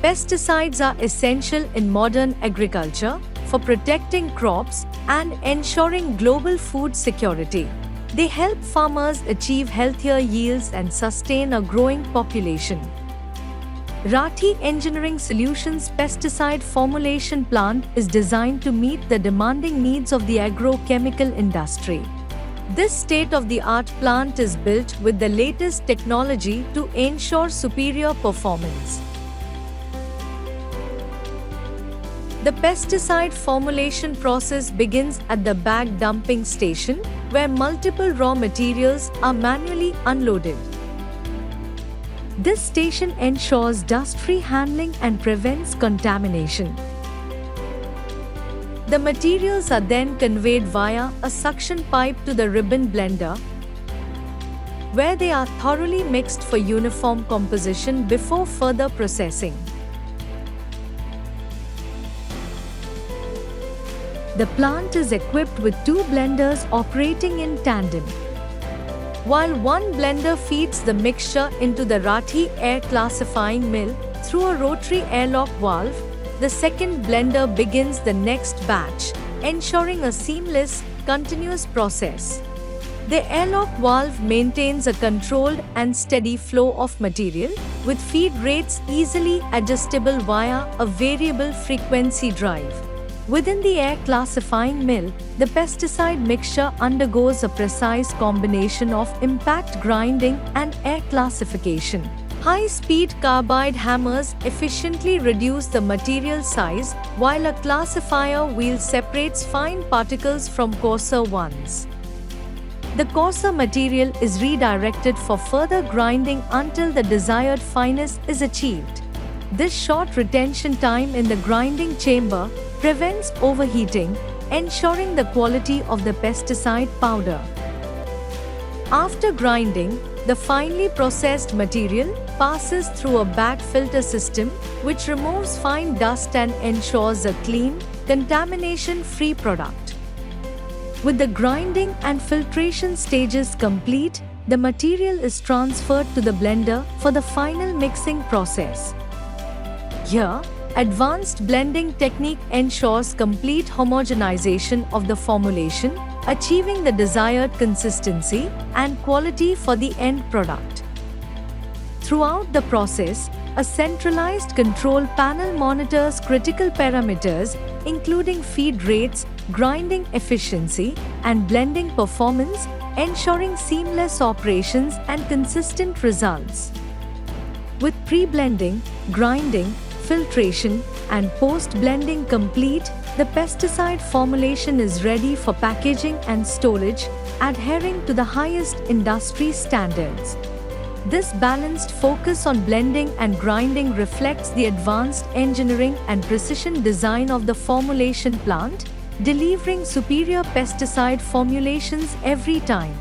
Pesticides are essential in modern agriculture for protecting crops and ensuring global food security. They help farmers achieve healthier yields and sustain a growing population. Rathi Engineering Solutions pesticide formulation plant is designed to meet the demanding needs of the agrochemical industry. This state-of-the-art plant is built with the latest technology to ensure superior performance. The pesticide formulation process begins at the bag dumping station, where multiple raw materials are manually unloaded. This station ensures dust-free handling and prevents contamination. The materials are then conveyed via a suction pipe to the ribbon blender, where they are thoroughly mixed for uniform composition before further processing. The plant is equipped with 2 blenders operating in tandem. While one blender feeds the mixture into the Rathi air classifying mill through a rotary airlock valve, the second blender begins the next batch, ensuring a seamless, continuous process. The airlock valve maintains a controlled and steady flow of material, with feed rates easily adjustable via a variable frequency drive. Within the air classifying mill, the pesticide mixture undergoes a precise combination of impact grinding and air classification. High-speed carbide hammers efficiently reduce the material size, while a classifier wheel separates fine particles from coarser ones. The coarser material is redirected for further grinding until the desired fineness is achieved. This short retention time in the grinding chamber prevents overheating, ensuring the quality of the pesticide powder. After grinding, the finely processed material passes through a bag filter system, which removes fine dust and ensures a clean, contamination-free product. With the grinding and filtration stages complete, the material is transferred to the blender for the final mixing process. Here, advanced blending technique ensures complete homogenization of the formulation, achieving the desired consistency and quality for the end product. Throughout the process, a centralized control panel monitors critical parameters, including feed rates, grinding efficiency, and blending performance, ensuring seamless operations and consistent results. With pre-blending, grinding, filtration, and post-blending complete, the pesticide formulation is ready for packaging and storage, adhering to the highest industry standards. This balanced focus on blending and grinding reflects the advanced engineering and precision design of the formulation plant, delivering superior pesticide formulations every time.